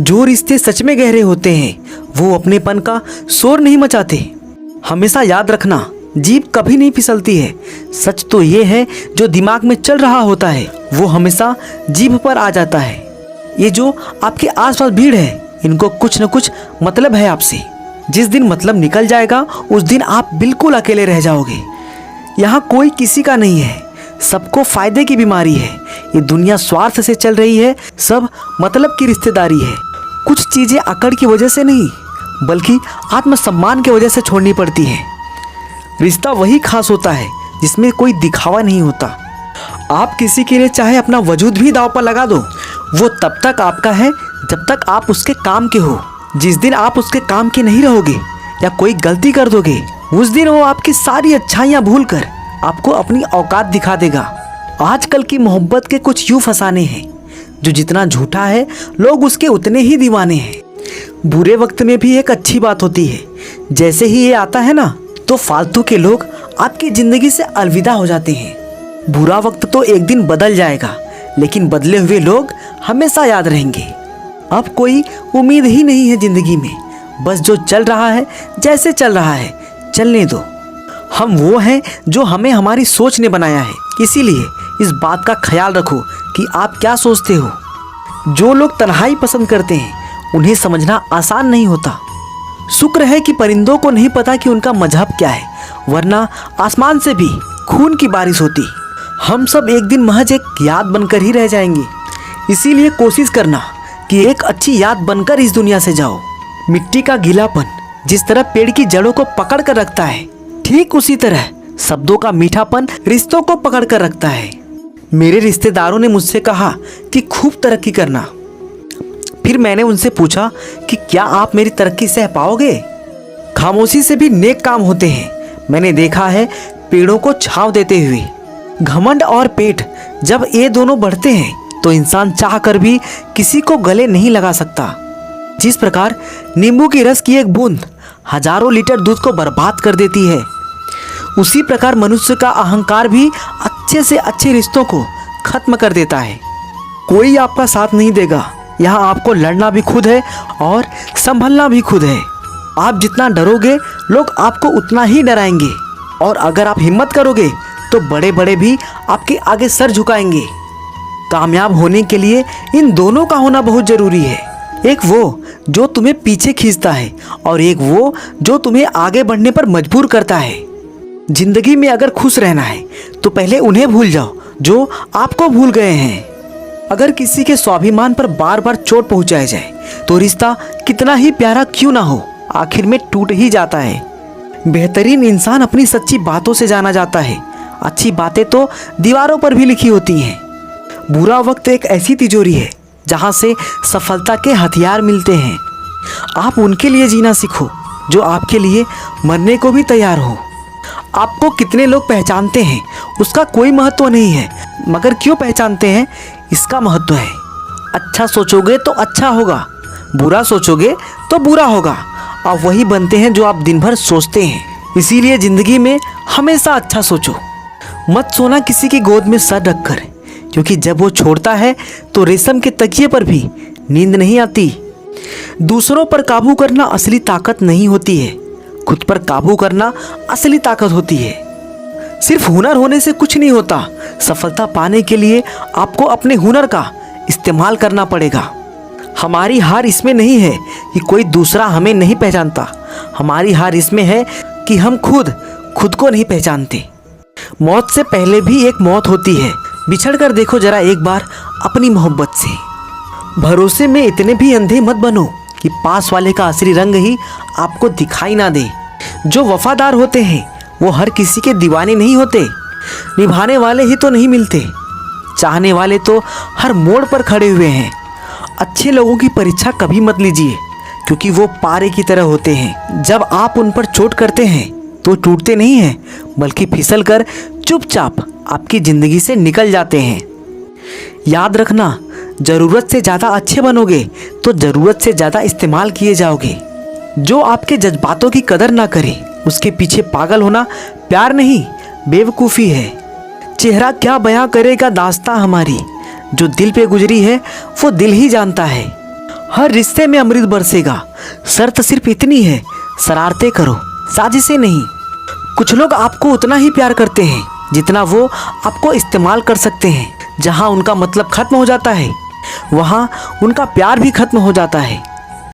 जो रिश्ते सच में गहरे होते हैं वो अपनेपन का शोर नहीं मचाते। हमेशा याद रखना, जीभ कभी नहीं फिसलती है। सच तो ये है जो दिमाग में चल रहा होता है वो हमेशा जीभ पर आ जाता है। ये जो आपके आसपास भीड़ है इनको कुछ न कुछ मतलब है आपसे। जिस दिन मतलब निकल जाएगा उस दिन आप बिल्कुल अकेले रह जाओगे। यहाँ कोई किसी का नहीं है, सबको फायदे की बीमारी है। ये दुनिया स्वार्थ से चल रही है, सब मतलब की रिश्तेदारी है। कुछ चीज़ें अकड़ की वजह से नहीं बल्कि आत्मसम्मान की वजह से छोड़नी पड़ती हैं। रिश्ता वही खास होता है जिसमें कोई दिखावा नहीं होता। आप किसी के लिए चाहे अपना वजूद भी दांव पर लगा दो, वो तब तक आपका है जब तक आप उसके काम के हो। जिस दिन आप उसके काम के नहीं रहोगे या कोई गलती कर दोगे उस दिन वो आपकी सारी अच्छाइयाँ भूल कर आपको अपनी औकात दिखा देगा। आजकल की मोहब्बत के कुछ यूँ फसाने हैं जो जितना झूठा है लोग उसके उतने ही दीवाने हैं। बुरे वक्त में भी एक अच्छी बात होती है, जैसे ही ये आता है ना तो फालतू के लोग आपकी ज़िंदगी से अलविदा हो जाते हैं। बुरा वक्त तो एक दिन बदल जाएगा लेकिन बदले हुए लोग हमेशा याद रहेंगे। अब कोई उम्मीद ही नहीं है ज़िंदगी में, बस जो चल रहा है जैसे चल रहा है चलने दो। हम वो हैं जो हमें हमारी सोच ने बनाया है, इसीलिए इस बात का ख्याल रखो कि आप क्या सोचते हो। जो लोग तन्हाई पसंद करते हैं उन्हें समझना आसान नहीं होता। शुक्र है कि परिंदों को नहीं पता कि उनका मजहब क्या है, वरना आसमान से भी खून की बारिश होती। हम सब एक दिन महज एक याद बनकर ही रह जाएंगे, इसीलिए कोशिश करना कि एक अच्छी याद बनकर इस दुनिया से जाओ। मिट्टी का गीलापन जिस तरह पेड़ की जड़ों को पकड़ कर रखता है, ठीक उसी तरह शब्दों का मीठापन रिश्तों को पकड़ कर रखता है। मेरे रिश्तेदारों ने मुझसे कहा कि खूब तरक्की करना। फिर मैंने उनसे पूछा कि क्या आप मेरी तरक्की सह पाओगे? खामोशी से भी नेक काम होते हैं। मैंने देखा है पेड़ों को छांव देते हुए। घमंड और पेट जब ये दोनों बढ़ते हैं तो इंसान चाह कर भी किसी को गले नहीं लगा सकता। जिस प्रकार नींबू की रस की एक बूंद हजारों लीटर दूध को बर्बाद कर देती है, उसी प्रकार मनुष्य का अहंकार भी अच्छे से अच्छे रिश्तों को खत्म कर देता है। कोई आपका साथ नहीं देगा, यहाँ आपको लड़ना भी खुद है और संभलना भी खुद है। आप जितना डरोगे लोग आपको उतना ही डराएंगे, और अगर आप हिम्मत करोगे तो बड़े बड़े भी आपके आगे सर झुकाएंगे। कामयाब होने के लिए इन दोनों का होना बहुत ज़रूरी है। एक वो जो तुम्हें पीछे खींचता है और एक वो जो तुम्हें आगे बढ़ने पर मजबूर करता है। जिंदगी में अगर खुश रहना है तो पहले उन्हें भूल जाओ जो आपको भूल गए हैं। अगर किसी के स्वाभिमान पर बार बार चोट पहुंचाया जाए तो रिश्ता कितना ही प्यारा क्यों ना हो आखिर में टूट ही जाता है। बेहतरीन इंसान अपनी सच्ची बातों से जाना जाता है। अच्छी बातें तो दीवारों पर भी लिखी होती हैं। बुरा वक्त एक ऐसी तिजोरी है जहां से सफलता के हथियार मिलते हैं। आप उनके लिए जीना सीखो जो आपके लिए मरने को भी तैयार हो। आपको कितने लोग पहचानते हैं उसका कोई महत्व नहीं है, मगर क्यों पहचानते हैं इसका महत्व है। अच्छा सोचोगे तो अच्छा होगा, बुरा सोचोगे तो बुरा होगा। आप वही बनते हैं जो आप दिन भर सोचते हैं। इसीलिए ज़िंदगी में हमेशा अच्छा सोचो। मत सोना किसी की गोद में सर रखकर, क्योंकि जब वो छोड़ता है तो रेशम के तकिए पर भी नींद नहीं आती। दूसरों पर काबू करना असली ताकत नहीं होती है, खुद पर काबू करना असली ताकत होती है। सिर्फ हुनर होने से कुछ नहीं होता। सफलता पाने के लिए आपको अपने हुनर का इस्तेमाल करना पड़ेगा। हमारी हार इसमें नहीं है कि कोई दूसरा हमें नहीं पहचानता, हमारी हार इसमें है कि हम खुद को नहीं पहचानते। मौत से पहले भी एक मौत होती है। बिछड़ कर देखो जरा एक बार अपनी मोहब्बत से। भरोसे में इतने भी अंधे मत बनो कि पास वाले का असली रंग ही आपको दिखाई ना दे। जो वफादार होते हैं वो हर किसी के दीवाने नहीं होते। निभाने वाले ही तो नहीं मिलते, चाहने वाले तो हर मोड़ पर खड़े हुए हैं। अच्छे लोगों की परीक्षा कभी मत लीजिए, क्योंकि वो पारे की तरह होते हैं। जब आप उन पर चोट करते हैं तो टूटते नहीं हैं, बल्कि फिसल कर चुपचाप आपकी ज़िंदगी से निकल जाते हैं। याद रखना, ज़रूरत से ज़्यादा अच्छे बनोगे तो ज़रूरत से ज़्यादा इस्तेमाल किए जाओगे। जो आपके जज्बातों की कदर ना करे उसके पीछे पागल होना प्यार नहीं बेवकूफ़ी है। चेहरा क्या बयां करेगा दास्तां हमारी, जो दिल पे गुजरी है वो दिल ही जानता है। हर रिश्ते में अमृत बरसेगा। शर्त सिर्फ इतनी है, शरारतें करो, साजिशें नहीं। कुछ लोग आपको उतना ही प्यार करते हैं जितना वो आपको इस्तेमाल कर सकते हैं। जहाँ उनका मतलब खत्म हो जाता है, वहाँ उनका प्यार भी खत्म हो जाता है।